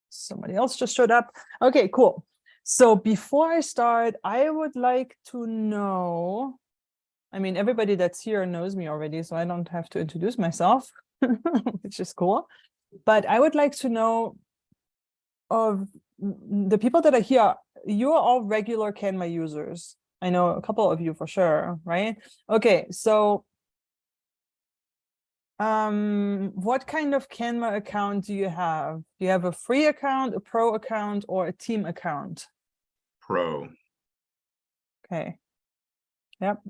Somebody else just showed up. Okay, cool. So before I start, I would like to know, I mean, everybody that's here knows me already, so I don't have to introduce myself, which is cool. But I would like to know of the people that are here, you're all regular Canva users. I know a couple of you for sure, right? Okay, so what kind of Canva account do you have? Do you have a free account, a pro account, or a team account? Pro. Okay. Yep.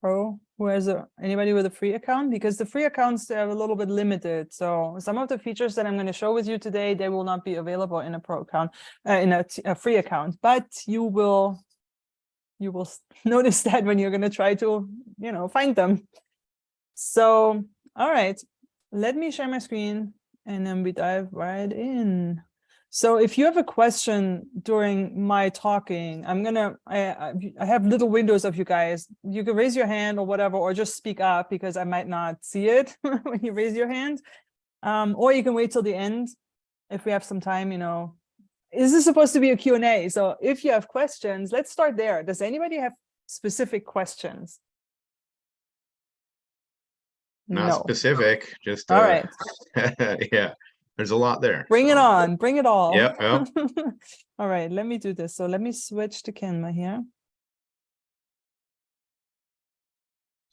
Pro. Who has anybody with a free account? Because the free accounts, they're a little bit limited. So some of the features that I'm going to show with you today, they will not be available in a pro account, in a free account, but you will notice that when you're going to try to, find them. So, all right, let me share my screen and then we dive right in. So if you have a question during my talking, I have little windows of you guys. You can raise your hand or whatever, or just speak up because I might not see it when you raise your hand. Or you can wait till the end if we have some time, Is this supposed to be a Q&A? So if you have questions, let's start there. Does anybody have specific questions? Not specific, just all right. Yeah, there's a lot there. Bring it on, bring it all. Yep. All right, let me do this. So let me switch to Canva here.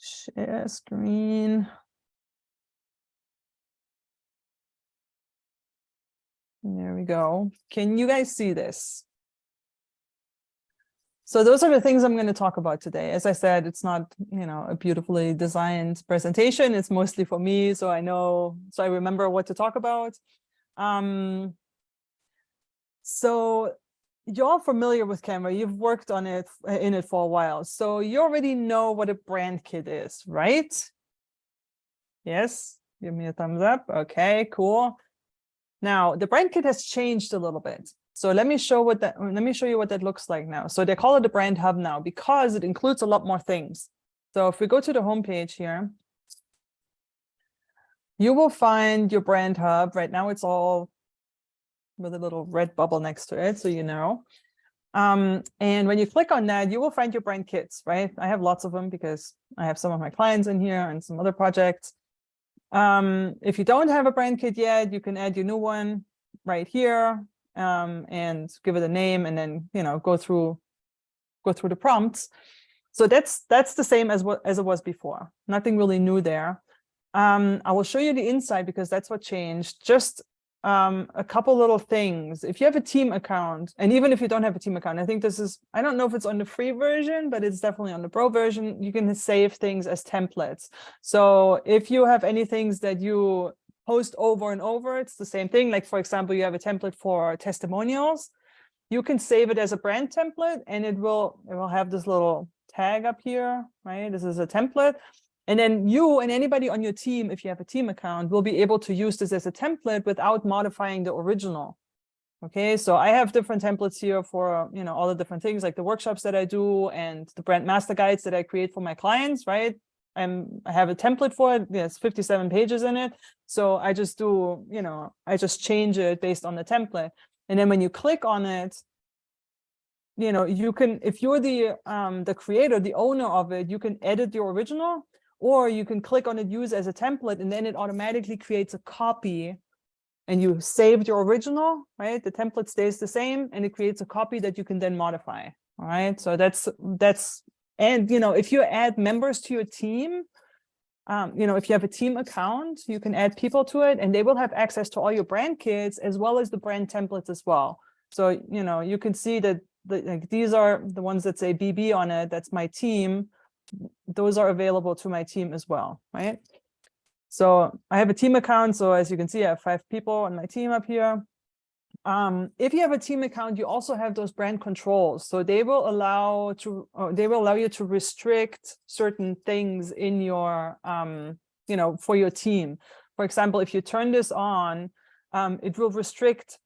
Share screen. There we go. Can you guys see this? So those are the things I'm going to talk about today. As I said, it's not, a beautifully designed presentation. It's mostly for me, so I remember what to talk about. So you're all familiar with Canva. You've worked on it in it for a while. So you already know what a brand kit is, right? Yes, give me a thumbs up. Okay, cool. Now the brand kit has changed a little bit. So let me show you what that looks like now. So they call it the brand hub now because it includes a lot more things. So if we go to the homepage here, you will find your brand hub. Right now it's all with a little red bubble next to it, so you know. And when you click on that, you will find your brand kits, right? I have lots of them because I have some of my clients in here and some other projects. If you don't have a brand kit yet, you can add your new one right here. And give it a name and then, go through the prompts. So that's the same as it was before. Nothing really new there. I will show you the inside because that's what changed. Just a couple little things. If you have a team account, and even if you don't have a team account, I think I don't know if it's on the free version, but it's definitely on the pro version. You can save things as templates. So if you have any things that you post over and over, it's the same thing. Like, for example, you have a template for testimonials. You can save it as a brand template and it will have this little tag up here, right? This is a template. And then you and anybody on your team, if you have a team account, will be able to use this as a template without modifying the original. Okay, so I have different templates here for, all the different things like the workshops that I do and the brand master guides that I create for my clients, right? I have a template for it. There's 57 pages in it. So I just do, I just change it based on the template. And then when you click on it, you can, if you're the creator, the owner of it, you can edit your original, or you can click on it, use as a template, and then it automatically creates a copy and you saved your original, right? The template stays the same and it creates a copy that you can then modify. All right. So that's, and, if you add members to your team, if you have a team account, you can add people to it and they will have access to all your brand kits as well as the brand templates as well. So, you can see that these are the ones that say BB on it. That's my team. Those are available to my team as well, right? So I have a team account. So as you can see, I have 5 people on my team up here. If you have a team account, you also have those brand controls. So they will allow you to restrict certain things in your, for your team. For example, if you turn this on, it will restrict,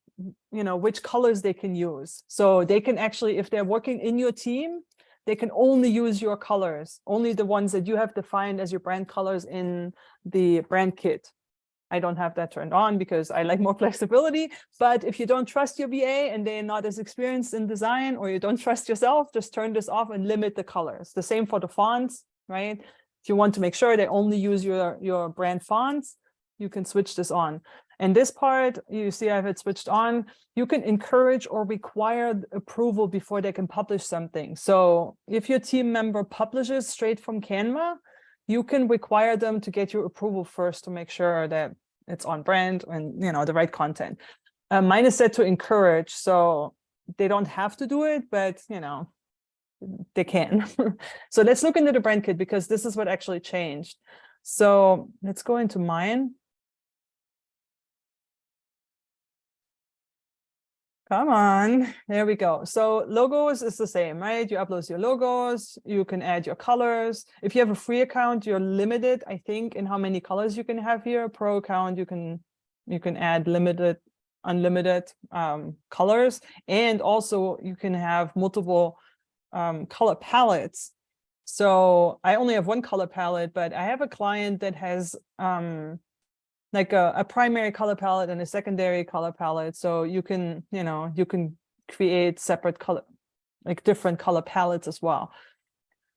which colors they can use. So they can actually, if they're working in your team, they can only use your colors, only the ones that you have defined as your brand colors in the brand kit. I don't have that turned on because I like more flexibility. But if you don't trust your VA and they're not as experienced in design, or you don't trust yourself, just turn this off and limit the colors. The same for the fonts, right? If you want to make sure they only use your brand fonts, you can switch this on. And this part, you see I have it switched on. You can encourage or require approval before they can publish something. So if your team member publishes straight from Canva, you can require them to get your approval first to make sure that it's on brand and, you know, the right content. Mine is set to encourage, so they don't have to do it, but, you know, they can. So let's look into the brand kit, because this is what actually changed. So let's go into mine. Come on, there we go. So logos is the same, right? You upload your logos, you can add your colors. If you have a free account, you're limited, I think, in how many colors you can have here. Pro account, you can add limited, unlimited colors, and also you can have multiple color palettes. So I only have one color palette, but I have a client that has like a primary color palette and a secondary color palette. So you can, you know, you can create separate color, like different color palettes as well.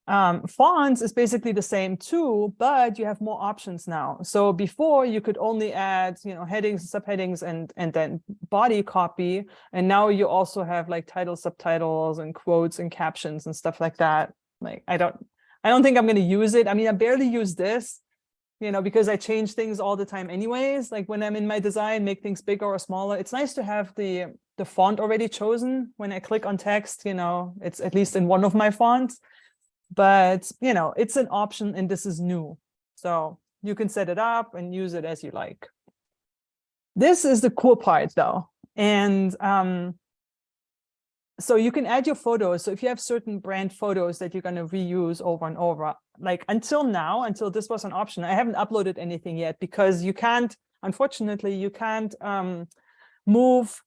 Fonts is basically the same too, but you have more options now. So before you could only add, you know, headings, subheadings, and then body copy. And now you also have like titles, subtitles, and quotes and captions and stuff like that. Like, I don't think I'm going to use it. I mean, I barely use this, you know, because I change things all the time anyways. Like when I'm in my design, make things bigger or smaller. It's nice to have the font already chosen. When I click on text, you know, it's at least in one of my fonts, but, you know, it's an option and this is new. So you can set it up and use it as you like. This is the cool part though. And so you can add your photos. So if you have certain brand photos that you're going to reuse over and over, like until now, until this was an option, I haven't uploaded anything yet, because you can't, unfortunately, you can't move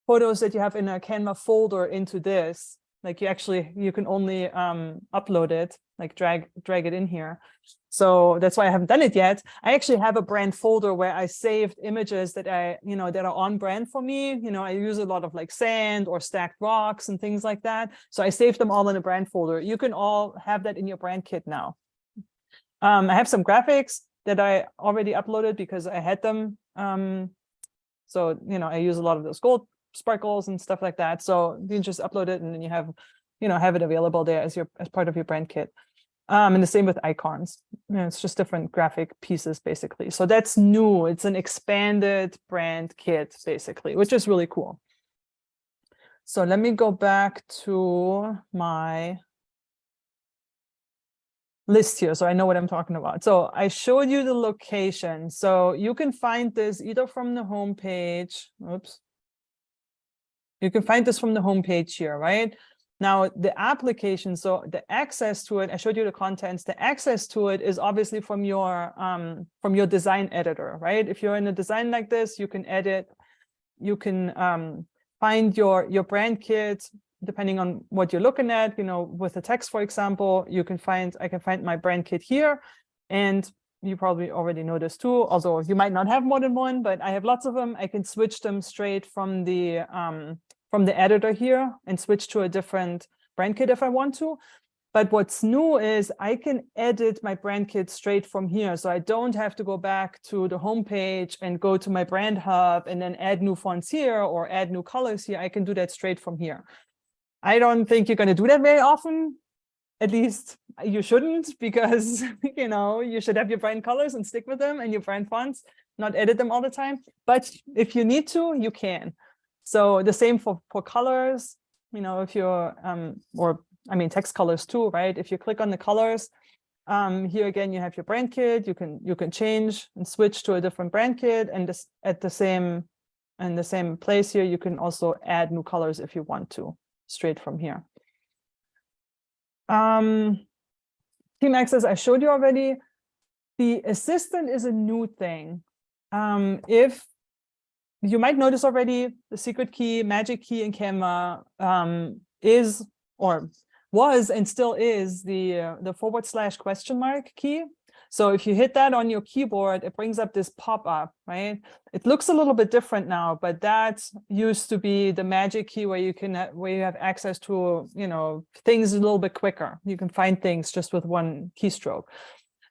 photos that you have in a Canva folder into this. Like you can only upload it, like drag it in here. So that's why I haven't done it yet. I actually have a brand folder where I saved images that that are on brand for me. You know, I use a lot of like sand or stacked rocks and things like that. So I saved them all in a brand folder. You can all have that in your brand kit now. I have some graphics that I already uploaded because I had them. So, you know, I use a lot of those gold sparkles and stuff like that. So you can just upload it and then you have, you know, have it available there as part of your brand kit. And the same with icons. You know, it's just different graphic pieces basically. So that's new. It's an expanded brand kit basically, which is really cool. So let me go back to my list here so I know what I'm talking about. So I showed you the location. So you can find this either from the home page. Oops. You can find this from the home page here, right? Now, the application, so the access to it, I showed you the contents, the access to it is obviously from your design editor, right? If you're in a design like this, you can edit, you can find your brand kit, depending on what you're looking at, you know, with the text, for example, I can find my brand kit here. And you probably already know this too, although you might not have more than one, but I have lots of them. I can switch them straight from the editor here and switch to a different brand kit if I want to. But what's new is I can edit my brand kit straight from here. So I don't have to go back to the home page and go to my brand hub and then add new fonts here or add new colors here. I can do that straight from here. I don't think you're going to do that very often. At least you shouldn't, because, you know, you should have your brand colors and stick with them and your brand fonts, not edit them all the time. But if you need to, you can. So the same for colors, you know, if you're, text colors too, right? If you click on the colors, here again, you have your brand kit. You can change and switch to a different brand kit, and this at the same place here, you can also add new colors if you want to, straight from here. Team access, I showed you already. The assistant is a new thing. If you might notice already, the secret key, magic key in Canva is, or was and still is, the /? key. So if you hit that on your keyboard, it brings up this pop-up, right? It looks a little bit different now, but that used to be the magic key where you can where you have access to, you know, things a little bit quicker. You can find things just with one keystroke.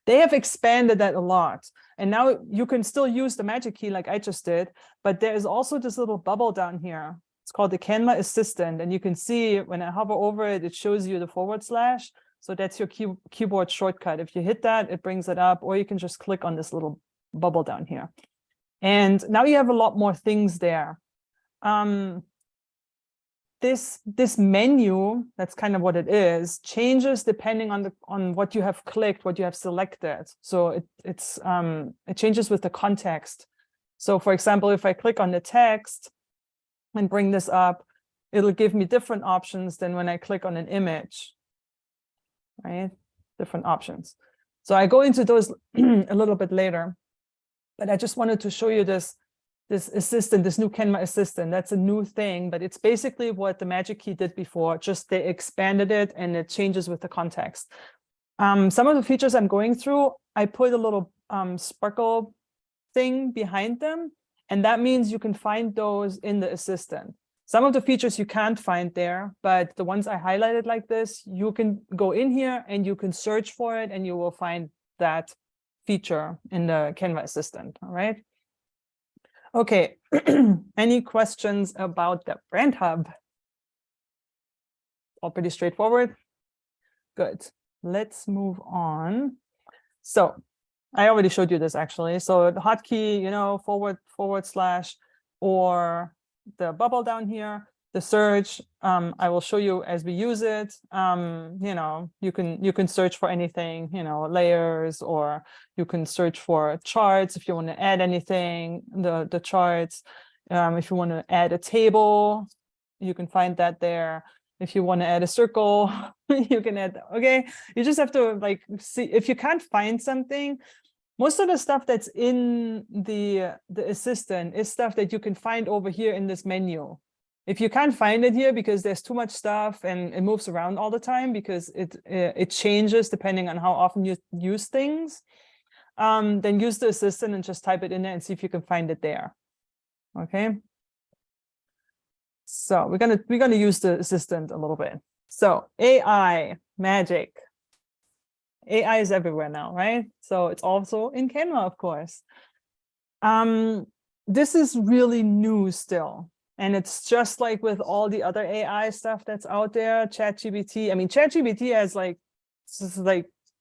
They have expanded that a lot. And now you can still use the magic key like I just did, but there is also this little bubble down here. It's called the Canva Assistant. And you can see when I hover over it, it shows you the /. So that's your keyboard shortcut. If you hit that, it brings it up, or you can just click on this little bubble down here. And now you have a lot more things there. This menu, that's kind of what it is, changes depending on what you have clicked, what you have selected. So it changes with the context. So for example, if I click on the text and bring this up, it'll give me different options than when I click on an image, right? Different options. So I go into those a little bit later, but I just wanted to show you this assistant, this new Canva assistant. That's a new thing, but it's basically what the magic key did before, just they expanded it and it changes with the context. Some of the features I'm going through, I put a little sparkle thing behind them, and that means you can find those in the assistant. Some of the features you can't find there, but the ones I highlighted like this, you can go in here and you can search for it and you will find that feature in the Canva assistant, all right? Okay, any questions about the Brand Hub? All pretty straightforward. Good. Let's move on. So I already showed you this actually. So the hotkey, you know, // or the bubble down here, the search, I will show you as we use it. You know, you can search for anything, you know, layers, or you can search for charts if you want to add anything, the charts. If you want to add a table, you can find that there. If you want to add a circle, you can add, okay, you just have to like see if you can't find something. Most of the stuff that's in the assistant is stuff that you can find over here in this menu. If you can't find it here because there's too much stuff and it moves around all the time because it changes depending on how often you use things, then use the assistant and just type it in there and see if you can find it there. Okay. So we're gonna use the assistant a little bit. So AI magic. AI is everywhere now, right? So it's also in Canva, of course. This is really new still. And it's just like with all the other AI stuff that's out there, ChatGPT. I mean, ChatGPT has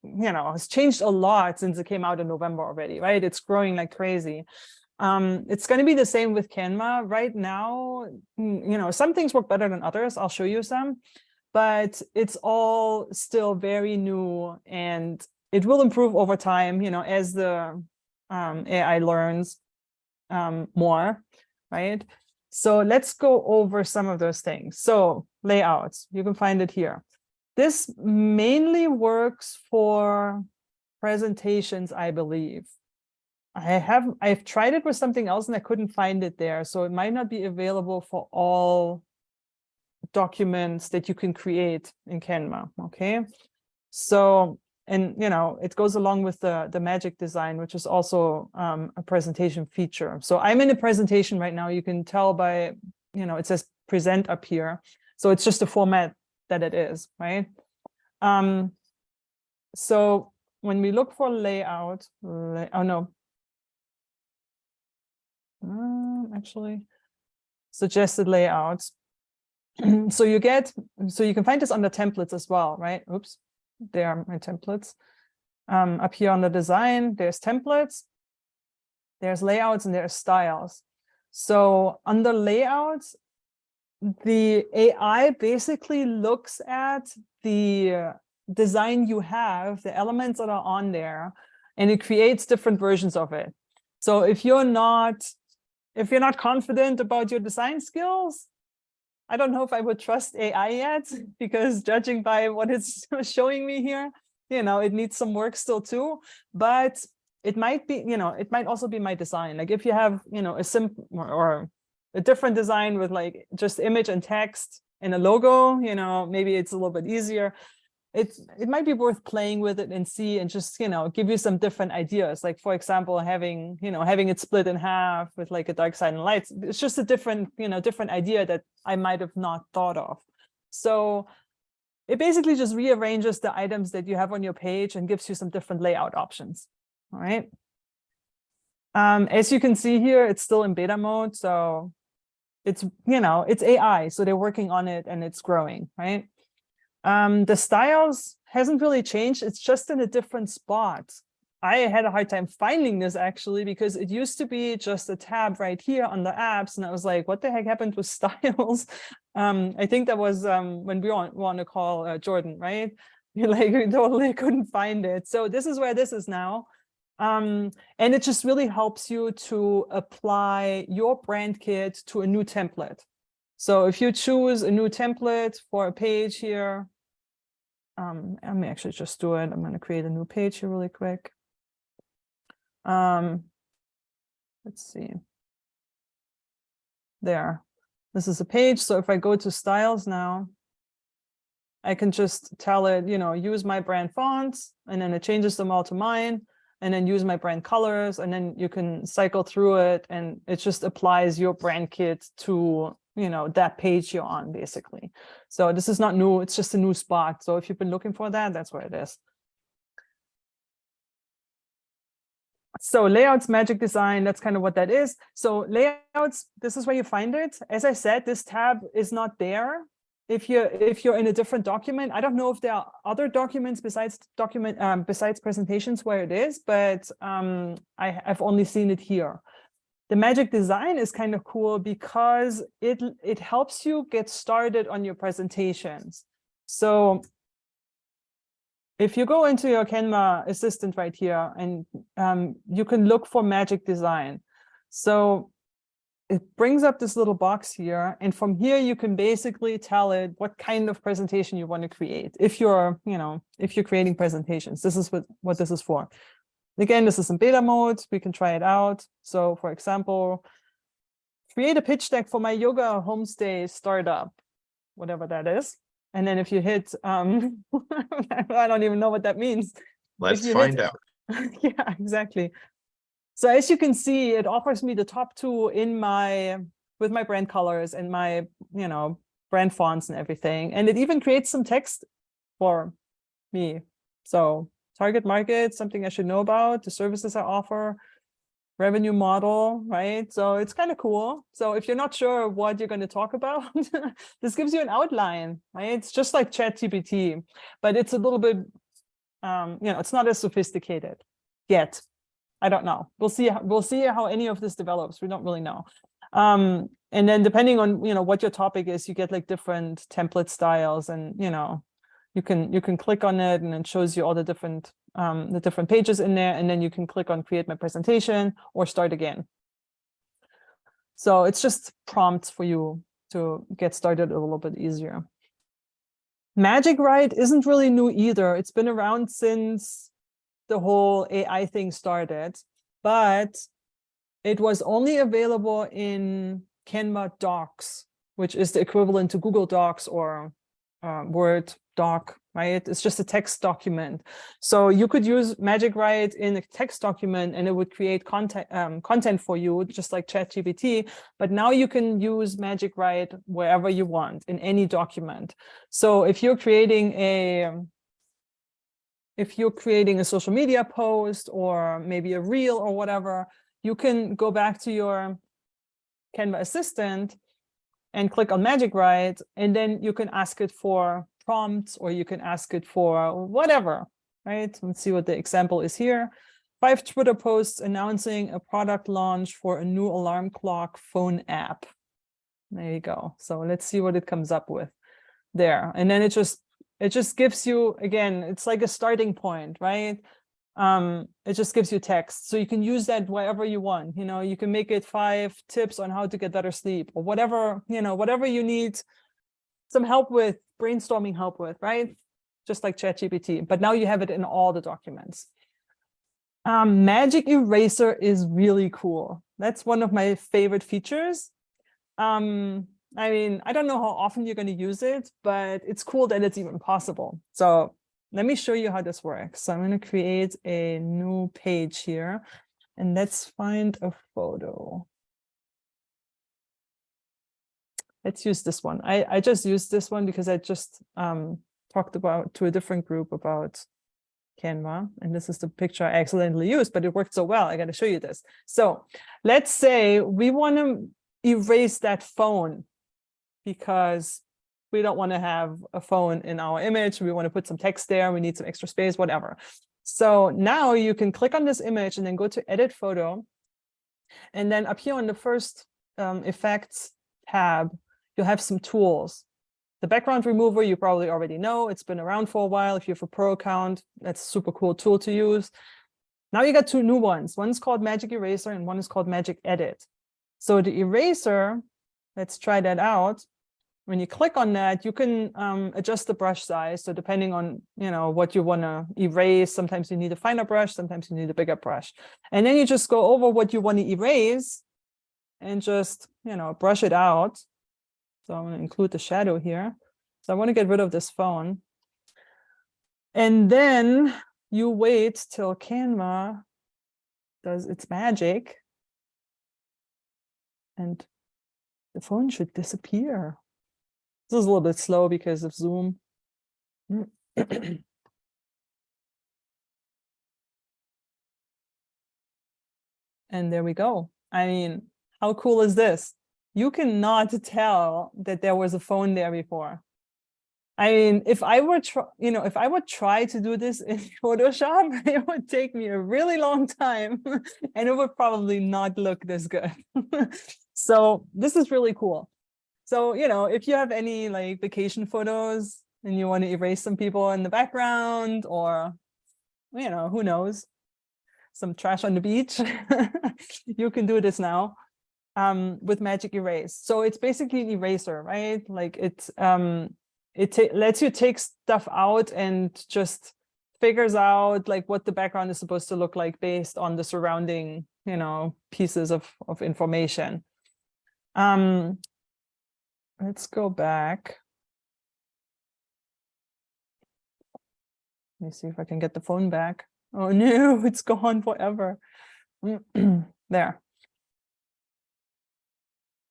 has changed a lot since it came out in November already, right? It's growing like crazy. It's going to be the same with Canva right now. You know, some things work better than others. I'll show you some, but it's all still very new and it will improve over time, you know, as the AI learns more, right? So let's go over some of those things. So layouts, you can find it here. This mainly works for presentations, I believe. I've tried it with something else and I couldn't find it there. So it might not be available for all documents that you can create in Canva. Okay. So, and you know, it goes along with the magic design, which is also a presentation feature. So I'm in a presentation right now. You can tell by, you know, it says present up here. So it's just the format that it is, right? So when we look for layout, oh no. Actually, suggested layouts. So you can find this under templates as well, right? Oops, there are my templates. Up here on the design, there's templates, there's layouts, and there's styles. So under layouts, the AI basically looks at the design you have, the elements that are on there, and it creates different versions of it. So if you're not confident about your design skills, I don't know if I would trust AI yet, because judging by what it's showing me here, you know, it needs some work still too, but it might be, you know, it might also be my design. Like if you have, you know, a simple or a different design with like just image and text and a logo, you know, maybe it's a little bit easier. it might be worth playing with it and see and just, give you some different ideas. Like, for example, having it split in half with like a dark side and lights. It's just a different, different idea that I might have not thought of. So it basically just rearranges the items that you have on your page and gives you some different layout options. All right. As you can see here, it's still in beta mode. So it's, it's AI. So they're working on it and it's growing, right? The styles hasn't really changed. It's just in a different spot. I had a hard time finding this actually, because it used to be just a tab right here on the apps. And I was like, what the heck happened with styles? I think that was when we want to call Jordan, right? We totally couldn't find it. So this is where this is now. And it just really helps you to apply your brand kit to a new template. So if you choose a new template for a page here, I may actually just do it. I'm going to create a new page here really quick. Let's see. There. This is a page. So if I go to styles now, I can just tell it, use my brand fonts, and then it changes them all to mine, and then use my brand colors, and then you can cycle through it, and it just applies your brand kit to that page you're on, basically. So this is not new, it's just a new spot. So if you've been looking for that, that's where it is. So layouts, magic design, that's kind of what that is. So layouts, this is where you find it. As I said, this tab is not there if you're in a different document. I don't know if there are other documents besides presentations where it is, but I've only seen it here. The magic design is kind of cool because it helps you get started on your presentations. So if you go into your Canva assistant right here, and you can look for magic design. So it brings up this little box here, and from here you can basically tell it what kind of presentation you want to create. If you're creating presentations, this is what this is for. Again, this is in beta mode. We can try it out. So for example, create a pitch deck for my yoga homestay startup, whatever that is. And then if you hit, I don't even know what that means. Let's find out. Yeah, exactly. So as you can see, it offers me the top two with my brand colors and my, brand fonts and everything. And it even creates some text for me. So target market, something I should know about, the services I offer, revenue model, right? So it's kind of cool. So if you're not sure what you're going to talk about, this gives you an outline, right? It's just like ChatGPT, but it's a little bit, it's not as sophisticated yet. I don't know. We'll see how any of this develops. We don't really know. And then depending on, what your topic is, you get like different template styles, and, you can click on it and it shows you all the different pages in there, and then you can click on create my presentation or start again. So it's just prompts for you to get started a little bit easier. Magic Write isn't really new either. It's been around since the whole AI thing started, but it was only available in Canva Docs, which is the equivalent to Google Docs or Word doc, right? It's just a text document. So you could use Magic Write in a text document and it would create content for you, just like ChatGPT. But now you can use Magic Write wherever you want in any document. So if you're creating a social media post or maybe a reel or whatever, you can go back to your Canva assistant and click on Magic Write, and then you can ask it for prompts, or you can ask it for whatever, right? Let's see what the example is here. 5 Twitter posts announcing a product launch for a new alarm clock phone app. There you go. So let's see what it comes up with there. And then it just gives you, again, it's like a starting point, right? It just gives you text. So you can use that wherever you want. You can make it 5 tips on how to get better sleep, or whatever, whatever you need some help with, brainstorming help with, right? Just like ChatGPT, but now you have it in all the documents. Magic Eraser is really cool. That's one of my favorite features. I mean, I don't know how often you're going to use it, but it's cool that it's even possible. So let me show you how this works. So I'm going to create a new page here, and let's find a photo. Let's use this one. I just used this one because I just talked about to a different group about Canva, and this is the picture I accidentally used, but it worked so well. I got to show you this. So let's say we want to erase that phone because we don't want to have a phone in our image. We want to put some text there. We need some extra space, whatever. So now you can click on this image and then go to edit photo. And then up here on the first effects tab, you'll have some tools. The background remover, you probably already know. It's been around for a while. If you have a pro account, that's a super cool tool to use. Now you got two new ones. One's called Magic Eraser and one is called Magic Edit. So the eraser, let's try that out. When you click on that, you can adjust the brush size. So depending on, what you want to erase, sometimes you need a finer brush, sometimes you need a bigger brush. And then you just go over what you want to erase and just, brush it out. So I'm going to include the shadow here. So I want to get rid of this phone. And then you wait till Canva does its magic. And the phone should disappear. This is a little bit slow because of Zoom. And there we go. I mean, how cool is this? You cannot tell that there was a phone there before. I mean, if I were if I would try to do this in Photoshop, it would take me a really long time and it would probably not look this good. So this is really cool. So, if you have any like vacation photos and you want to erase some people in the background or, who knows, some trash on the beach, you can do this now with Magic Erase. So it's basically an eraser, right? Like it lets you take stuff out and just figures out like what the background is supposed to look like based on the surrounding, pieces of information. Let's go back. Let me see if I can get the phone back. Oh no, it's gone forever. There.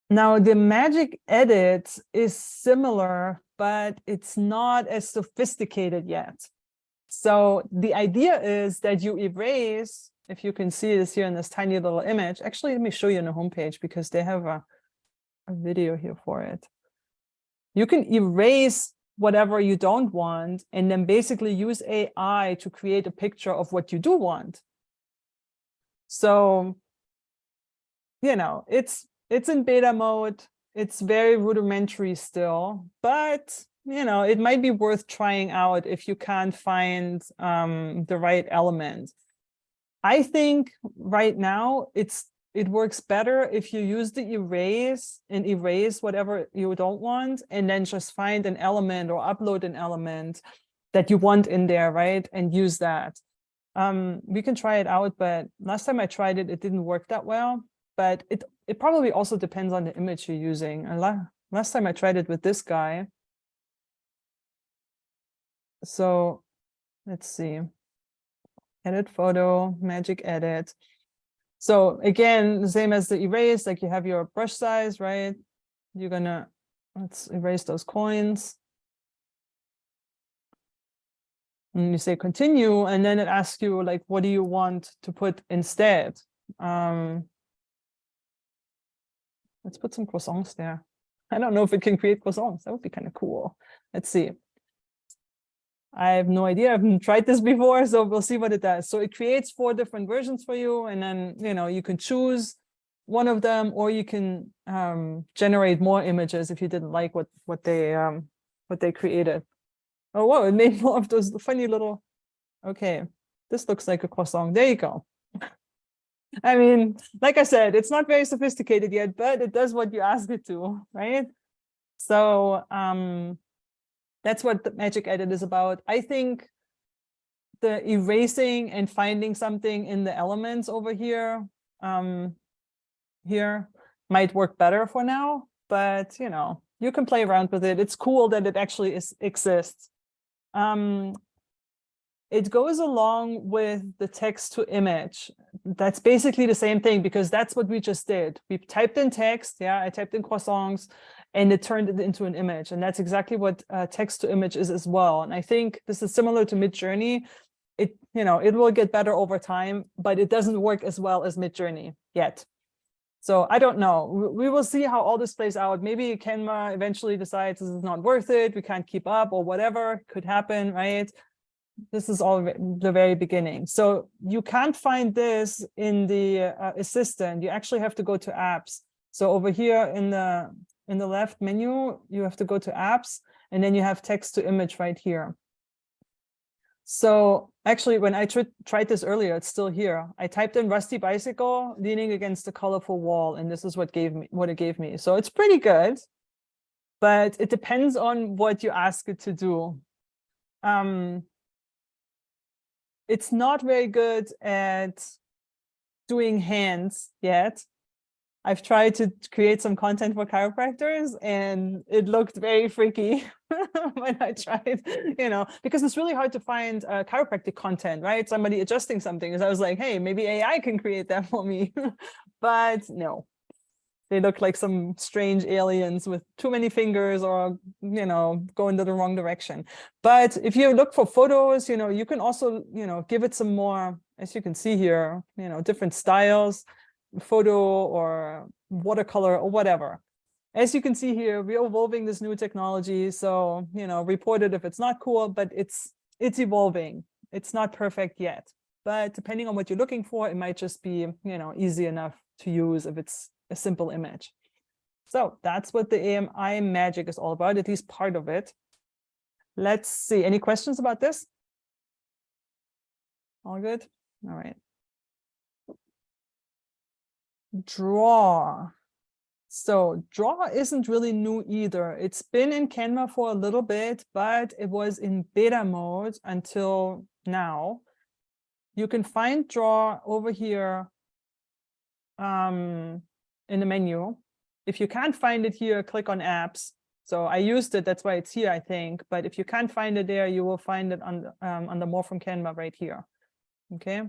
Now the Magic Edit is similar, but it's not as sophisticated yet. So the idea is that you erase, if you can see this here in this tiny little image. Actually, let me show you on the homepage because they have a video here for it. You can erase whatever you don't want and then basically use AI to create a picture of what you do want. So, it's in beta mode. It's very rudimentary still, but, it might be worth trying out if you can't find the right element. I think right now it works better if you use the erase and erase whatever you don't want and then just find an element or upload an element that you want in there, right? And use that. We can try it out, but last time I tried it, it didn't work that well. But it probably also depends on the image you're using. And last time I tried it with this guy. So let's see. Edit photo, Magic Edit. So again, the same as the erase, like you have your brush size, right? Let's erase those coins. And you say continue, and then it asks you like, what do you want to put instead? Let's put some croissants there. I don't know if it can create croissants. That would be kind of cool. Let's see. I have no idea. I haven't tried this before, so we'll see what it does. So it creates 4 different versions for you, and then you can choose one of them, or you can generate more images if you didn't like what they created. Oh, whoa! It made more of those funny little. Okay, this looks like a croissant. There you go. I mean, like I said, it's not very sophisticated yet, but it does what you ask it to, right? So that's what the Magic Edit is about. I think the erasing and finding something in the elements over here, might work better for now, but you can play around with it. It's cool that it actually exists. it goes along with the text to image. That's basically the same thing, because that's what we just did. We typed in text. Yeah, I typed in croissants and it turned it into an image. And that's exactly what text to image is as well. And I think this is similar to Midjourney. It will get better over time, but it doesn't work as well as Midjourney yet. So I don't know. We will see how all this plays out. Maybe Canva eventually decides this is not worth it. We can't keep up, or whatever could happen, right? This is all the very beginning. So you can't find this in the assistant. You actually have to go to apps. So over here in the left menu, you have to go to apps, and then you have text to image right here. So actually, when I tried this earlier, it's still here. I typed in rusty bicycle leaning against a colorful wall, and this is what it gave me. So it's pretty good, but it depends on what you ask it to do. It's not very good at doing hands yet. I've tried to create some content for chiropractors, and it looked very freaky when I tried, because it's really hard to find chiropractic content, right? Somebody adjusting something. And I was like, hey, maybe AI can create that for me. But no, they look like some strange aliens with too many fingers, or, go into the wrong direction. But if you look for photos, you can also, give it some more, as you can see here, different styles, photo or watercolor or whatever. As you can see here, we're evolving this new technology. So, report it if it's not cool, but it's evolving. It's not perfect yet. But depending on what you're looking for, it might just be, easy enough to use if it's a simple image. So that's what the AMI magic is all about, at least part of it. Let's see. Any questions about this? All good? All right. Draw. So draw isn't really new either. It's been in Canva for a little bit, but it was in beta mode until now. You can find draw over here in the menu. If you can't find it here, click on apps. So I used it, that's why it's here, I think. But if you can't find it there, you will find it on the More from Canva right here. Okay.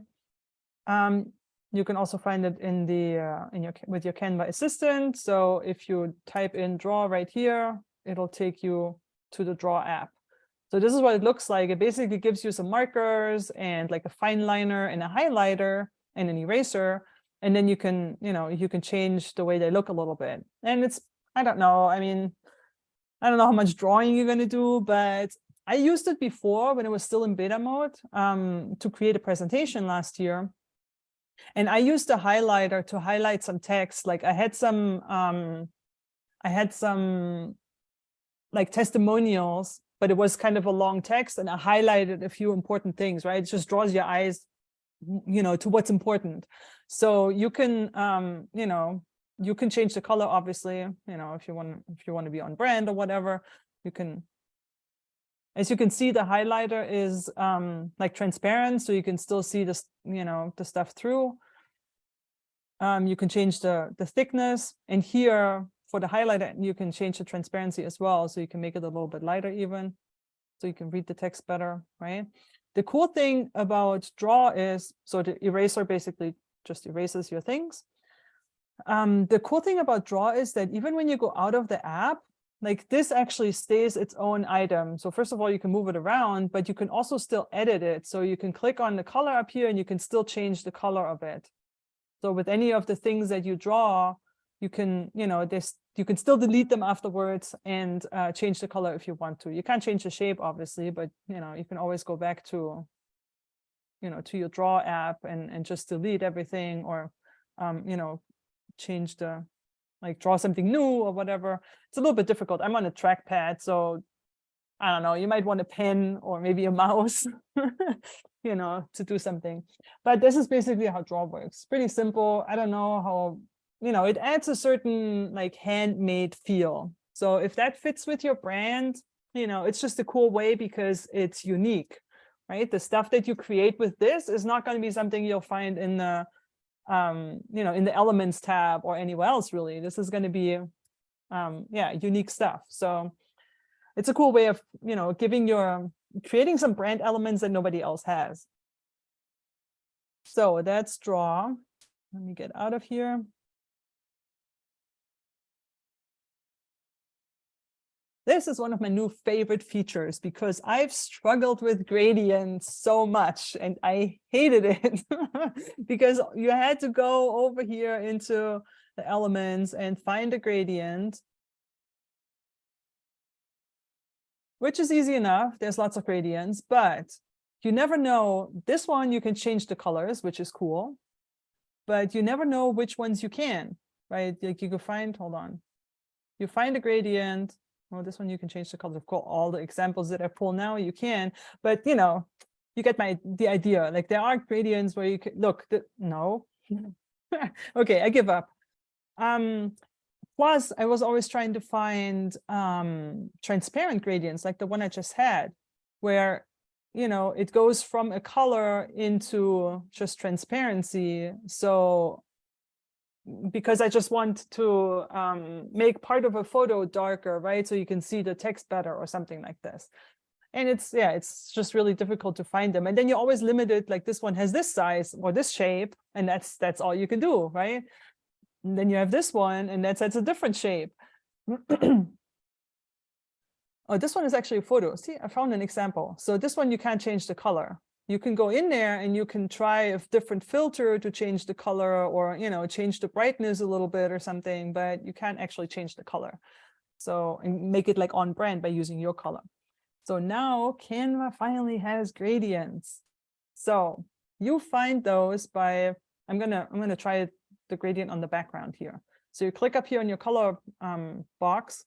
You can also find it in the with your Canva assistant. So if you type in draw right here, it'll take you to the draw app. So this is what it looks like. It basically gives you some markers and like a fine liner and a highlighter and an eraser. And then you can, you can change the way they look a little bit. And it's, I don't know. I mean, I don't know how much drawing you're going to do, but I used it before when it was still in beta mode to create a presentation last year. And I used a highlighter to highlight some text. Like I had some like testimonials, but it was kind of a long text, and I highlighted a few important things, right? It just draws your eyes, to what's important. So you can, you can change the color, obviously, if you want to be on brand or whatever, you can. As you can see, the highlighter is like transparent, so you can still see this, the stuff through. You can change the thickness, and here for the highlighter, you can change the transparency as well, so you can make it a little bit lighter even, so you can read the text better, right? The cool thing about draw is, so the eraser basically just erases your things. The cool thing about draw is that even when you go out of the app, like this actually stays its own item. So first of all, you can move it around, but you can also still edit it. So you can click on the color up here and you can still change the color of it. So with any of the things that you draw, you can, you can still delete them afterwards and change the color if you want to. You can't change the shape, obviously, but you can always go back to, to your draw app and just delete everything, or change the, like draw something new or whatever. It's a little bit difficult. I'm on a trackpad, so I don't know, you might want a pen or maybe a mouse, to do something. But this is basically how draw works. Pretty simple. I don't know how, it adds a certain like handmade feel. So if that fits with your brand, it's just a cool way because it's unique, right? The stuff that you create with this is not going to be something you'll find in the in the elements tab or anywhere else, really. This is going to be unique stuff. So it's a cool way of giving your creating some brand elements that nobody else has. So that's draw. Let me get out of here. This is one of my new favorite features because I've struggled with gradients so much and I hated it because you had to go over here into the elements and find a gradient, which is easy enough. There's lots of gradients, but you never know. This one, you can change the colors, which is cool, but you never know which ones you can, right? Like you can find, hold on. You find a gradient. Well, this one you can change the color. Of course, all the examples that I pull now, you can, but you know, you get the idea. Like there are gradients where you can look. No, okay, I give up. Plus, I was always trying to find transparent gradients, like the one I just had, where you know it goes from a color into just transparency. So because I just want to make part of a photo darker, right? So you can see the text better or something like this. And it's just really difficult to find them. And then you're always limited, like this one has this size or this shape, and that's all you can do, right? And then you have this one, and that's a different shape. Oh, this one is actually a photo. See, I found an example. So this one, you can't change the color. You can go in there and you can try a different filter to change the color or, you know, change the brightness a little bit or something, but you can't actually change the color. So, and make it like on brand by using your color. So now Canva finally has gradients. So you find those by, I'm gonna try the gradient on the background here. So you click up here on your color box.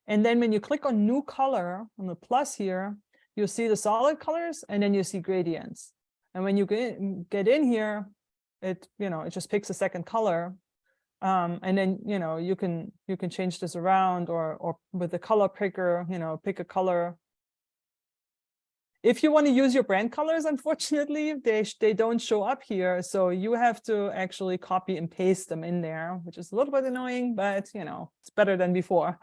And then when you click on new color on the plus here, you'll see the solid colors and then you see gradients. And when you get in here, it just picks a second color. And then, you can change this around or with the color picker, pick a color. If you want to use your brand colors, unfortunately, they don't show up here. So you have to actually copy and paste them in there, which is a little bit annoying, but it's better than before.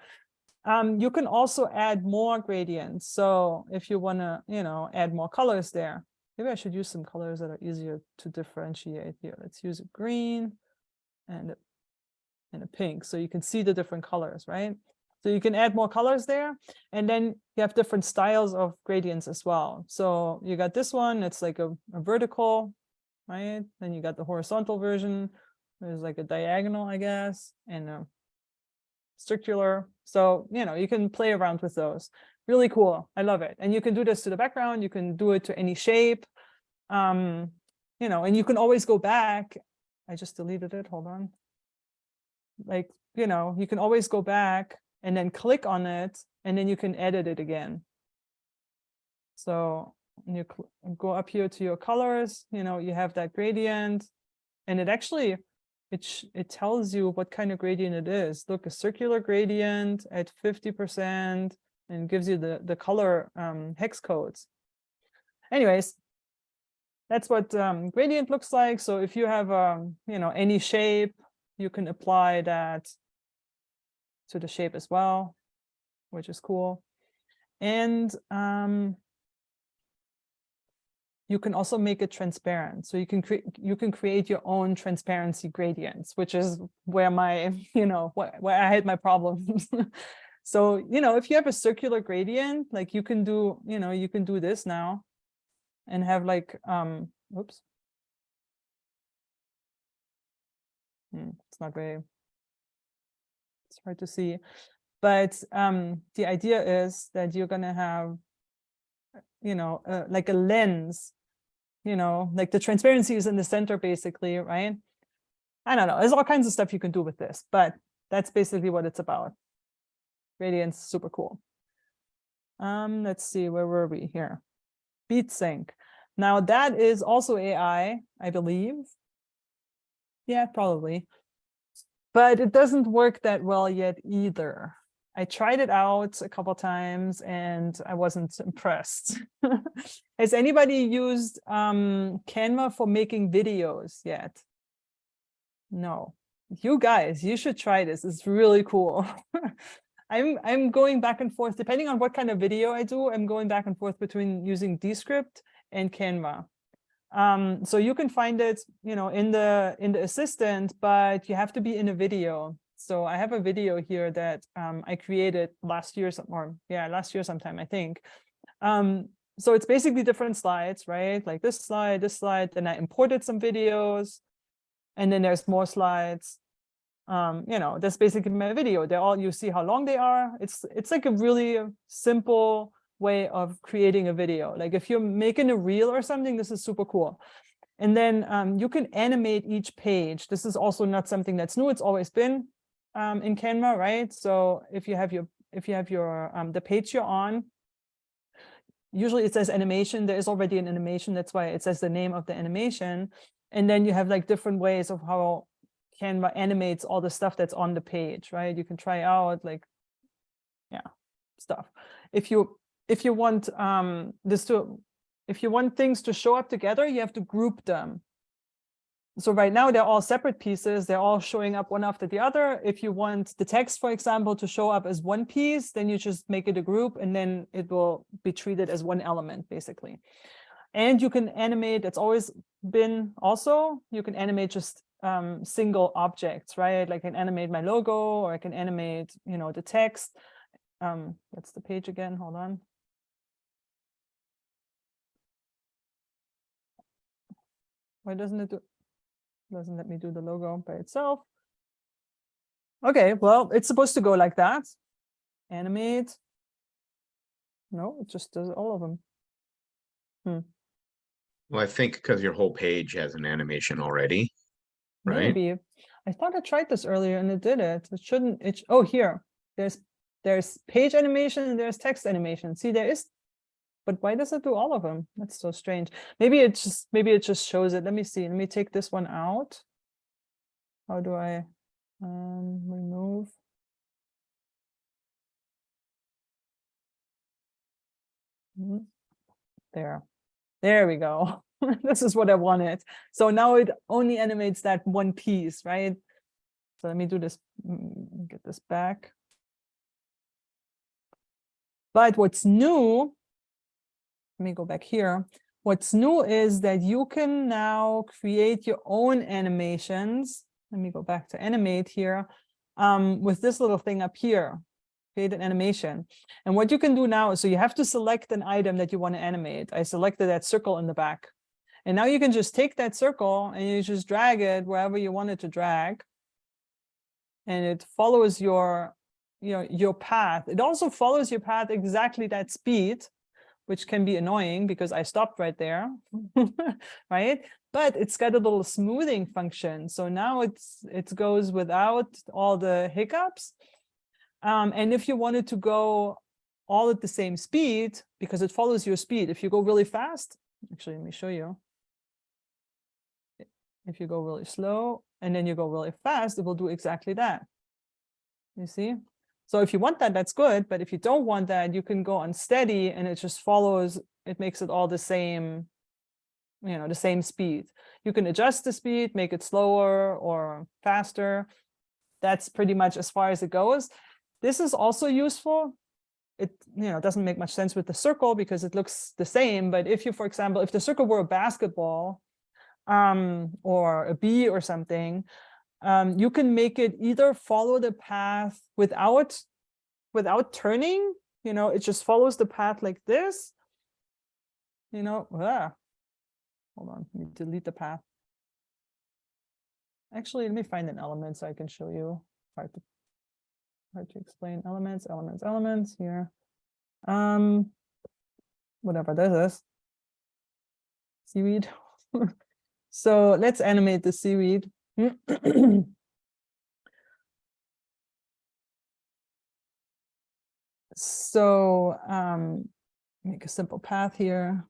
You can also add more gradients. So if you want to, add more colors there, maybe I should use some colors that are easier to differentiate here. Let's use a green and a pink. So you can see the different colors, right? So you can add more colors there. And then you have different styles of gradients as well. So you got this one, it's like a vertical, right? Then you got the horizontal version. There's like a diagonal, I guess, and a circular. So, you can play around with those. Really cool. I love it. And you can do this to the background. You can do it to any shape. And you can always go back. I just deleted it. Hold on. Like, you can always go back and then click on it, and then you can edit it again. So when you go up here to your colors, you have that gradient, and it actually, it tells you what kind of gradient it is. Look, a circular gradient at 50% and gives you the color hex codes. Anyways, that's what gradient looks like. So if you have any shape, you can apply that to the shape as well, which is cool. And you can also make it transparent. So you can create your own transparency gradients, which is where my, where I had my problems. So, if you have a circular gradient, like you can do, you can do this now and have like, oops. It's not very, it's hard to see. But the idea is that you're going to have, like a lens, like the transparency is in the center, basically, right? I don't know. There's all kinds of stuff you can do with this, but that's basically what it's about. Gradients, super cool. Let's see, where were we here? Beat sync. Now that is also AI, I believe. Yeah, probably. But it doesn't work that well yet either. I tried it out a couple times and I wasn't impressed. Has anybody used Canva for making videos yet? No. You guys, you should try this. It's really cool. I'm going back and forth depending on what kind of video I do. I'm going back and forth between using Descript and Canva. So you can find it, you know, in the assistant, but you have to be in a video. So I have a video here that I created last year sometime, I think. So it's basically different slides, right? Like this slide, then I imported some videos, and then there's more slides. You know, that's basically my video. They're all, you see how long they are. It's like a really simple way of creating a video. Like if you're making a reel or something, this is super cool. And then you can animate each page. This is also not something that's new. It's always been in Canva, right? So if you have your the page you're on, usually it says animation. There is already an animation. That's why it says the name of the animation. And then you have like different ways of how Canva animates all the stuff that's on the page, right? You can try out like, yeah, stuff. If you want if you want things to show up together, you have to group them. So right now they're all separate pieces. They're all showing up one after the other. If you want the text, for example, to show up as one piece, then you just make it a group, and then it will be treated as one element, basically. And you can animate, that's always been also, you can animate just single objects, right? Like I can animate my logo, or I can animate, you know, the text. That's the page again, hold on. Why doesn't it doesn't let me do the logo by itself? Okay, well, it's supposed to go like that. Animate. No, it just does all of them. Well, I think because your whole page has an animation already, right? Maybe. I thought I tried this earlier and it did it. It shouldn't. Oh, here. There's page animation and there's text animation. See, there is. But why does it do all of them? That's so strange. Maybe it just shows it. Let me see. Let me take this one out. How do I remove? There we go. This is what I wanted. So now it only animates that one piece, right? So let me do this, get this back. But what's new, let me go back here. What's new is that you can now create your own animations. Let me go back to animate here with this little thing up here, create an animation. And what you can do now is, so you have to select an item that you want to animate. I selected that circle in the back. And now you can just take that circle and you just drag it wherever you want it to drag. And it follows your path. It also follows your path exactly that speed, which can be annoying because I stopped right there, right? But it's got a little smoothing function. So now it goes without all the hiccups. And if you wanted to go all at the same speed, because it follows your speed, if you go really fast, actually, let me show you. If you go really slow and then you go really fast, it will do exactly that. You see? So if you want that, that's good. But if you don't want that, you can go on steady and it just follows, it makes it all the same, you know, the same speed. You can adjust the speed, make it slower or faster. That's pretty much as far as it goes. This is also useful. It, you know, doesn't make much sense with the circle because it looks the same. But if you, for example, if the circle were a basketball, or a bee or something, you can make it either follow the path without turning, you know, it just follows the path like this, you know. Hold on, let me delete the path. Actually, let me find an element so I can show you. Hard to explain. Elements here. Whatever this is. Seaweed. So let's animate the seaweed. So make a simple path here.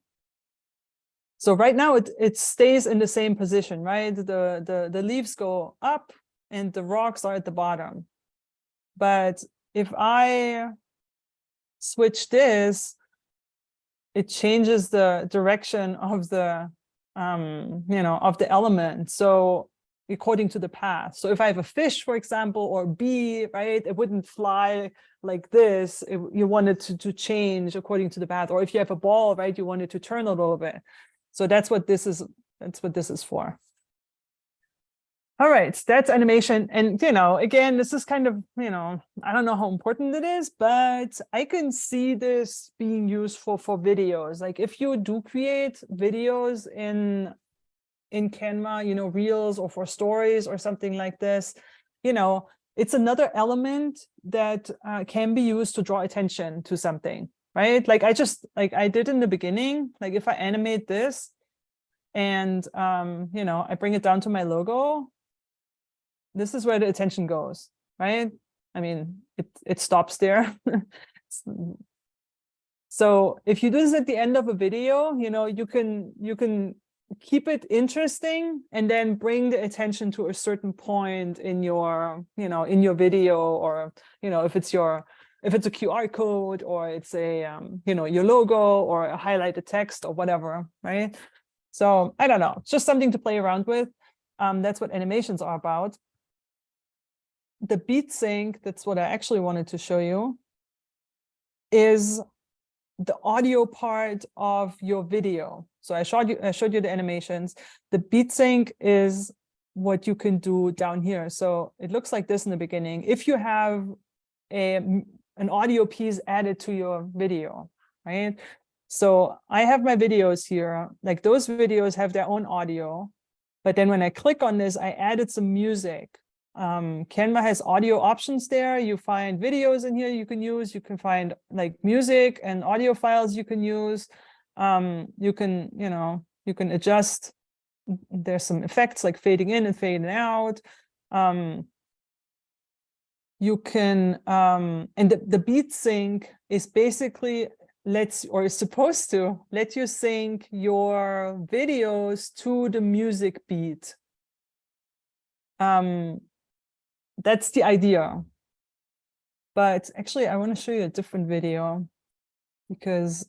So right now it stays in the same position, right? The leaves go up and the rocks are at the bottom. But if I switch this, it changes the direction of the you know, of the element. So according to the path. So if I have a fish, for example, or a bee, right, it wouldn't fly like this. You want it to change according to the path. Or if you have a ball, right, you want it to turn a little bit. So that's what this is. That's what this is for. All right, that's animation. And, again, this is kind of, I don't know how important it is, but I can see this being useful for videos. Like if you do create videos in Canva, reels or for stories or something like this, it's another element that can be used to draw attention to something, right? Like I did in the beginning, like if I animate this and, I bring it down to my logo, this is where the attention goes, right? I mean, it stops there. So if you do this at the end of a video, you can keep it interesting and then bring the attention to a certain point in your, in your video, or, if it's a QR code, or it's a, your logo, or a highlighted text or whatever, right? So I don't know, it's just something to play around with. That's what animations are about. The beat sync, that's what I actually wanted to show you, is the audio part of your video. So I showed you the animations. The beat sync is what you can do down here. So it looks like this in the beginning. If you have an audio piece added to your video, right? So I have my videos here, like those videos have their own audio, but then when I click on this, I added some music. Canva has audio options there. You find videos in here you can use. You can find like music and audio files you can use. You can adjust. There's some effects like fading in and fading out. You can, and the beat sync is basically is supposed to let you sync your videos to the music beat. That's the idea. But actually, I want to show you a different video because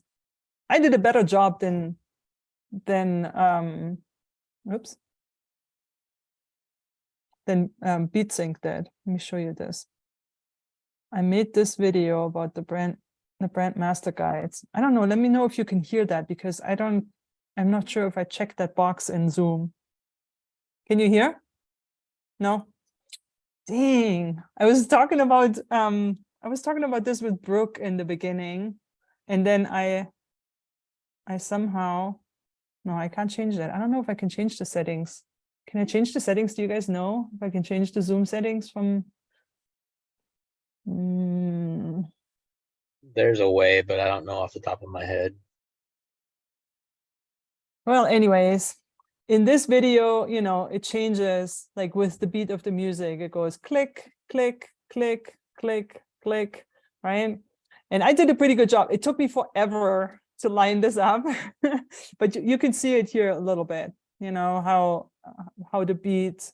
I did a better job than BeatSync did. Let me show you this. I made this video about the brand master guides. I don't know. Let me know if you can hear that, because I'm not sure if I checked that box in Zoom. Can you hear? No? Dang. I was talking about this with Brooke in the beginning, and then I somehow, no, I can't change that. I don't know if I can change the settings. Can I change the settings? Do you guys know if I can change the Zoom settings from? There's a way, but I don't know off the top of my head. Well, anyways, in this video, it changes like with the beat of the music. It goes click, click, click, click, click, right? And I did a pretty good job. It took me forever to line this up, but you can see it here a little bit, how the beat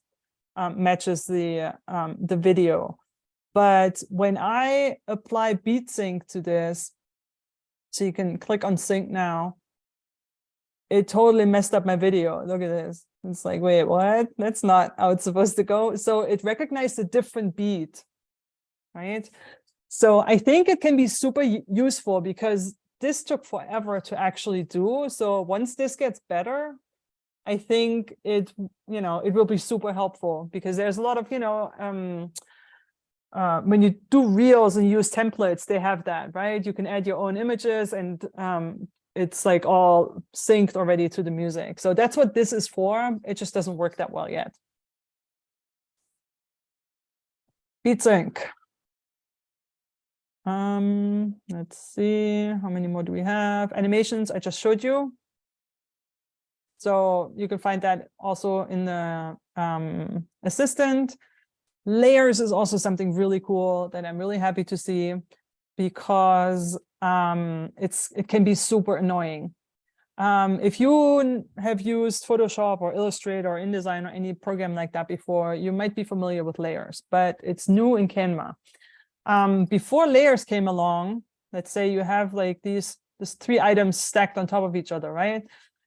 matches the video. But when I apply beat sync to this, so you can click on sync now, it totally messed up my video. Look at this. It's like, wait, what? That's not how it's supposed to go. So it recognized a different beat, right? So I think it can be super useful because this took forever to actually do. So once this gets better, I think it will be super helpful, because there's a lot of, when you do reels and use templates, they have that, right? You can add your own images, and it's like all synced already to the music. So that's what this is for. It just doesn't work that well yet. Beat sync. Let's see, how many more do we have? Animations, I just showed you. So you can find that also in the assistant. Layers is also something really cool that I'm really happy to see, because it can be super annoying. If you have used Photoshop or Illustrator or InDesign or any program like that before, you might be familiar with layers, but it's new in Canva. Before layers came along, let's say you have like these 3 items stacked on top of each other, right?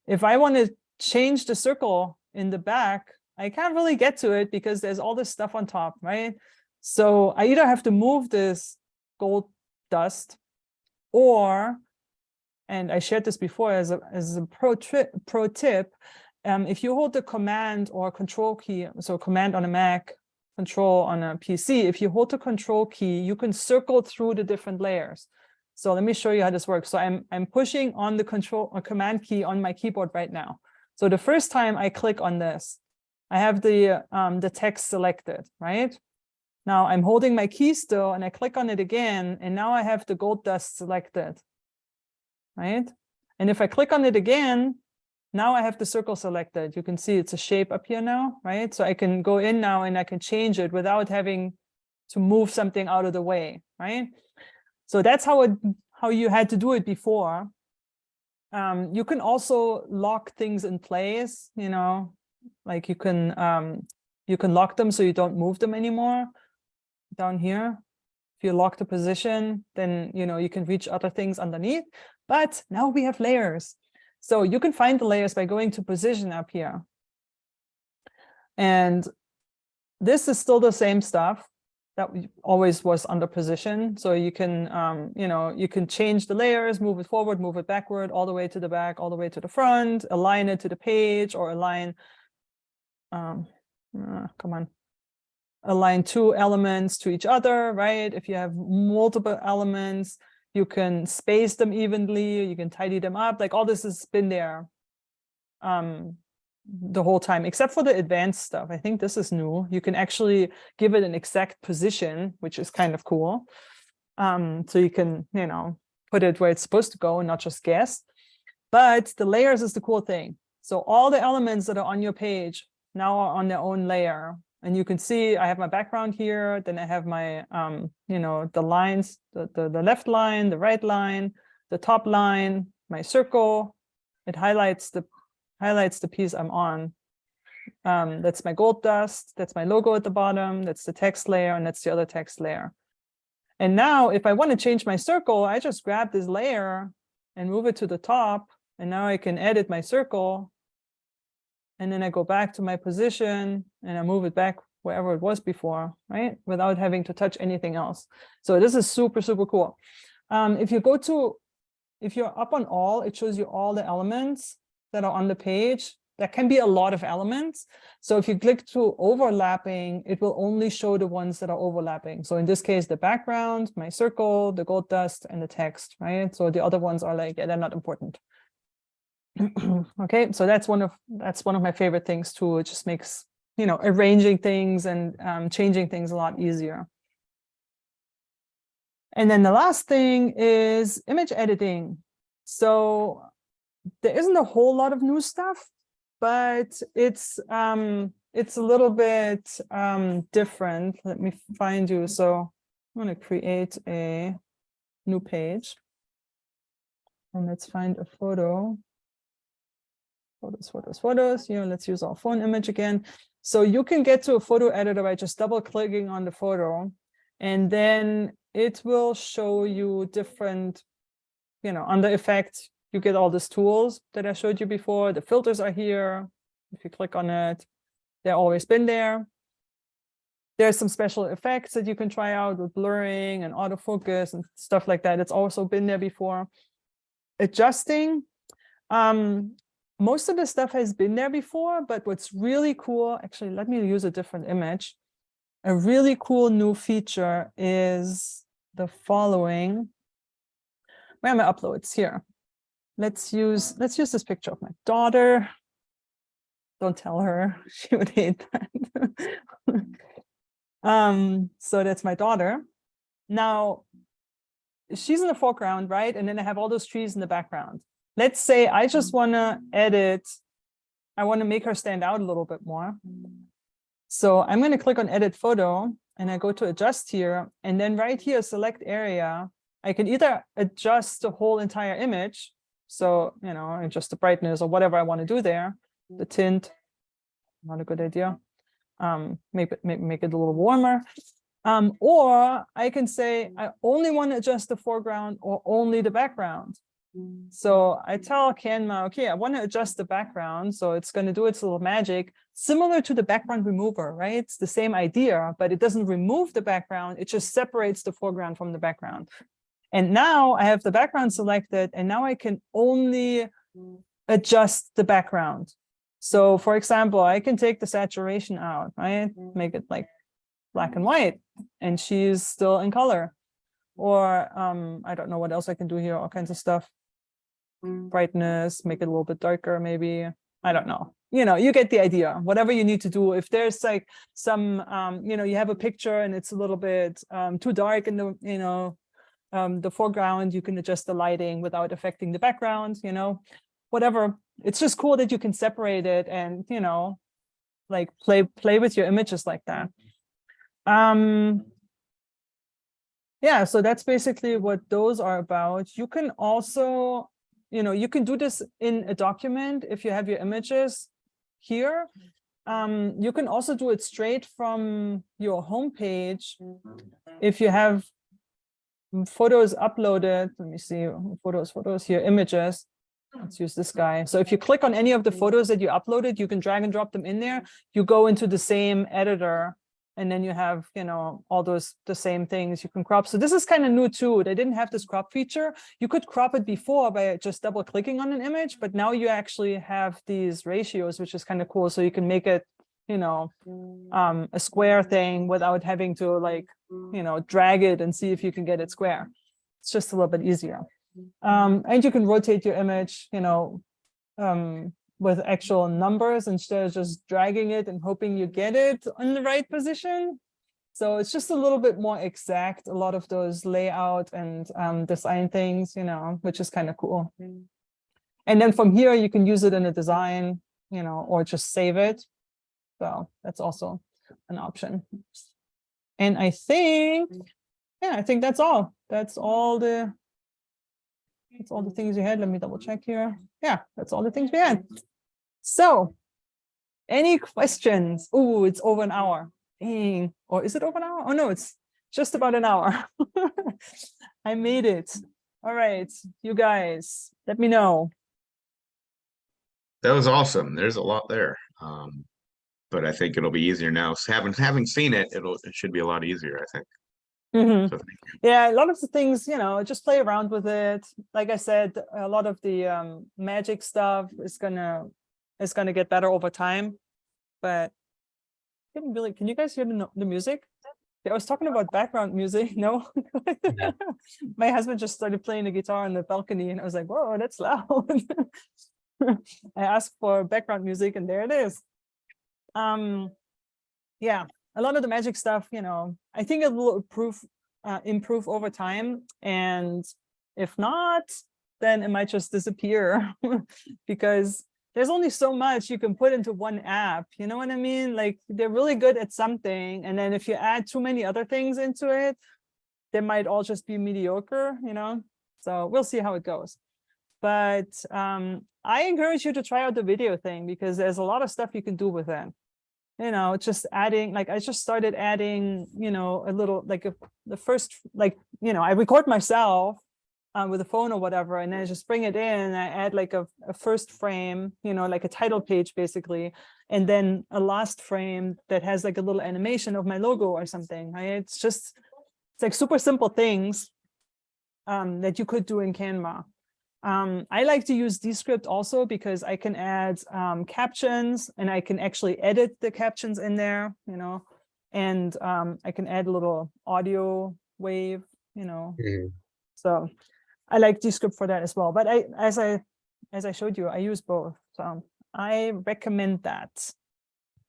If I want to change the circle in the back I can't really get to it because there's all this stuff on top, right? So I either have to move this gold dust, or, and I shared this before as a pro tip, if you hold the command or control key, so command on a Mac, control on a PC, if you hold the control key, you can circle through the different layers. So let me show you how this works. So I'm pushing on the control or command key on my keyboard right now. So the first time I click on this, I have the text selected, right? Now I'm holding my key still and I click on it again, and now I have the gold dust selected, right? And if I click on it again, now I have the circle selected. You can see it's a shape up here now, right? So I can go in now and I can change it without having to move something out of the way, right? So that's how you had to do it before. You can also lock things in place, you know, like you can lock them so you don't move them anymore. Down here, if you lock the position, then you know you can reach other things underneath. But now we have layers. So you can find the layers by going to position up here. And this is still the same stuff that always was under position. So you can, you know, you can change the layers, move it forward, move it backward, all the way to the back, all the way to the front, align it to the page, or align, align two elements to each other, right? If you have multiple elements, you can space them evenly, you can tidy them up. Like all this has been there the whole time, except for the advanced stuff. I think this is new. You can actually give it an exact position, which is kind of cool. So you can, you know, put it where it's supposed to go and not just guess. But the layers is the cool thing. So all the elements that are on your page now are on their own layer. And you can see I have my background here, then I have my, you know, the lines, the left line, the right line, the top line, my circle. It highlights the piece I'm on. That's my gold dust, that's my logo at the bottom, that's the text layer, and that's the other text layer. And now if I want to change my circle, I just grab this layer and move it to the top, and now I can edit my circle. And then I go back to my position and I move it back wherever it was before, right? Without having to touch anything else. So this is super, super cool. If you're up on all, it shows you all the elements that are on the page. That can be a lot of elements. So if you click to overlapping, it will only show the ones that are overlapping. So in this case, the background, my circle, the gold dust, and the text, right? So the other ones are like, yeah, they're not important. Okay, so that's one of my favorite things too. It just makes, you know, arranging things and changing things a lot easier. And then the last thing is image editing. So there isn't a whole lot of new stuff, but it's a little bit different. Let me find you. So I'm going to create a new page, and let's find a photo. Photos, you know, let's use our phone image again. So you can get to a photo editor by just double clicking on the photo, and then it will show you different, you know, under effect, you get all these tools that I showed you before. The filters are here. If you click on it, they've always been there. There's some special effects that you can try out with blurring and autofocus and stuff like that. It's also been there before. Adjusting. Most of the stuff has been there before, but what's really cool, actually, let me use a different image. A really cool new feature is the following. Where are my uploads? Here. Let's use this picture of my daughter. Don't tell her, she would hate that. So that's my daughter. Now, she's in the foreground, right? And then I have all those trees in the background. Let's say I just want to edit. I want to make her stand out a little bit more. So I'm going to click on edit photo and I go to adjust here. And then right here, select area. I can either adjust the whole entire image. So, you know, adjust the brightness or whatever I want to do there. The tint, not a good idea. Make it a little warmer. Or I can say I only want to adjust the foreground or only the background. So I tell Canva, okay, I want to adjust the background. So it's going to do its little magic, similar to the background remover, right? It's the same idea, but it doesn't remove the background. It just separates the foreground from the background. And now I have the background selected, and now I can only adjust the background. So for example, I can take the saturation out, right? Make it like black and white, and she's still in color. Or I don't know what else I can do here, all kinds of stuff. Brightness, make it a little bit darker, maybe. I don't know. You get the idea. Whatever you need to do. If there's like some, you have a picture and it's a little bit too dark in the, the foreground, you can adjust the lighting without affecting the background, whatever. It's just cool that you can separate it and, like play with your images like that. Yeah, so that's basically what those are about. You can also, you can do this in a document if you have your images here. You can also do it straight from your homepage. If you have photos uploaded, let me see, photos here, images. Let's use this guy. So if you click on any of the photos that you uploaded, you can drag and drop them in there. You go into the same editor, and then you have, all the same things you can crop. So this is kind of new too. They didn't have this crop feature. You could crop it before by just double clicking on an image, but now you actually have these ratios, which is kind of cool. So you can make it, a square thing without having to like, drag it and see if you can get it square. It's just a little bit easier. And you can rotate your image, with actual numbers instead of just dragging it and hoping you get it in the right position. So it's just a little bit more exact, a lot of those layout and design things, which is kind of cool. And then from here, you can use it in a design, or just save it. So that's also an option. And I think that's all. That's all the things we had. Let me double check here. Yeah, that's all the things we had. So any questions? Oh, it's over an hour. Dang. Or is it over an hour? Oh no, it's just about an hour. I made it. All right, you guys, let me know. That was awesome. There's a lot there. But I think it'll be easier now. So having seen it, it should be a lot easier, I think. So thank you. Yeah, a lot of the things, just play around with it. Like I said, a lot of the magic stuff is gonna get better over time. But can you guys hear the music? I was talking about background music. No. My husband just started playing the guitar on the balcony, and I was like, whoa, that's loud. I asked for background music, and there it is. Yeah, a lot of the magic stuff, I think it will improve over time. And if not, then it might just disappear because there's only so much you can put into one app. You know what I mean? Like they're really good at something. And then if you add too many other things into it, they might all just be mediocre, So we'll see how it goes. But I encourage you to try out the video thing because there's a lot of stuff you can do with it. Just adding, like I just started adding, a little, like the first, like, I record myself with a phone or whatever, and then I just bring it in and I add like a first frame, like a title page basically, and then a last frame that has like a little animation of my logo or something. Right? It's like super simple things that you could do in Canva. I like to use Descript also because I can add captions and I can actually edit the captions in there, and I can add a little audio wave, So I like Descript for that as well. But as I showed you, I use both. So I recommend that.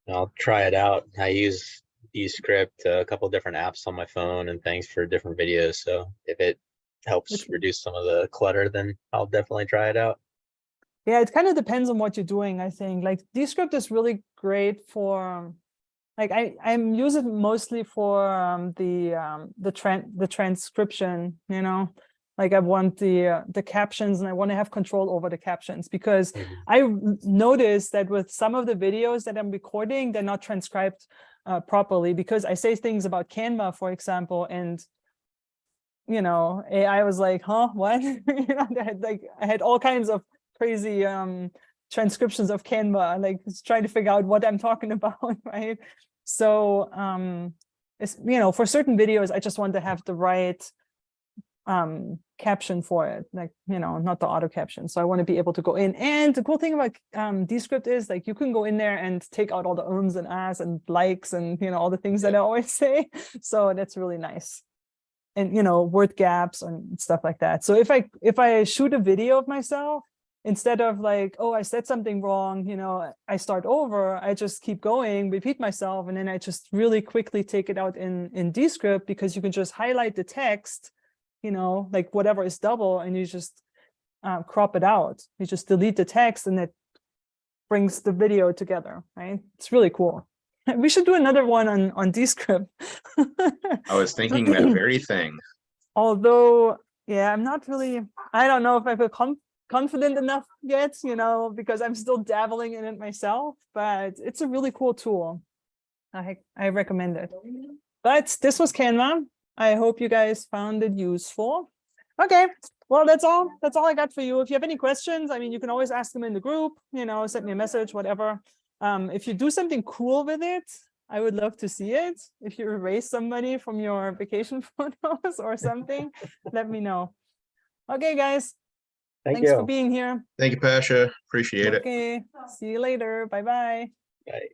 I'll try it out. I use Descript, a couple different apps on my phone and things for different videos. So if it helps reduce some of the clutter, then I'll definitely try it out. Yeah, it kind of depends on what you're doing, I think. Like Descript is really great for, like I'm using it mostly for the transcription, like I want the captions and I want to have control over the captions because I noticed that with some of the videos that I'm recording, they're not transcribed properly because I say things about Canva, for example, and you know, AI was like, huh, what? You know, I had all kinds of crazy transcriptions of Canva, like trying to figure out what I'm talking about, right? So it's, you know, for certain videos, I just want to have the right caption for it, like, you know, not the auto caption. So I want to be able to go in. And the cool thing about Descript is like you can go in there and take out all the ums and ahs and likes and, you know, all the things that I always say. So that's really nice. And, you know, word gaps and stuff like that. So if I shoot a video of myself, instead of like, oh, I said something wrong, you know, I start over, I just keep going, repeat myself, and then I just really quickly take it out in Descript, because you can just highlight the text, you know, like whatever is double, and you just crop it out. You just delete the text and it brings the video together, right? It's really cool. We should do another one on Descript. I was thinking that very thing. Although, yeah, I'm not really, I don't know if I feel confident enough yet, you know, because I'm still dabbling in it myself, but it's a really cool tool. I recommend it. But this was Canva. I hope you guys found it useful. Okay, well, that's all I got for you. If you have any questions, I mean, you can always ask them in the group, you know, send me a message, whatever. If you do something cool with it, I would love to see it. If you erase somebody from your vacation photos or something, let me know. Okay, guys. Thanks for being here. Thank you, Pasha. Appreciate it. Okay, see you later. Bye-bye. Bye.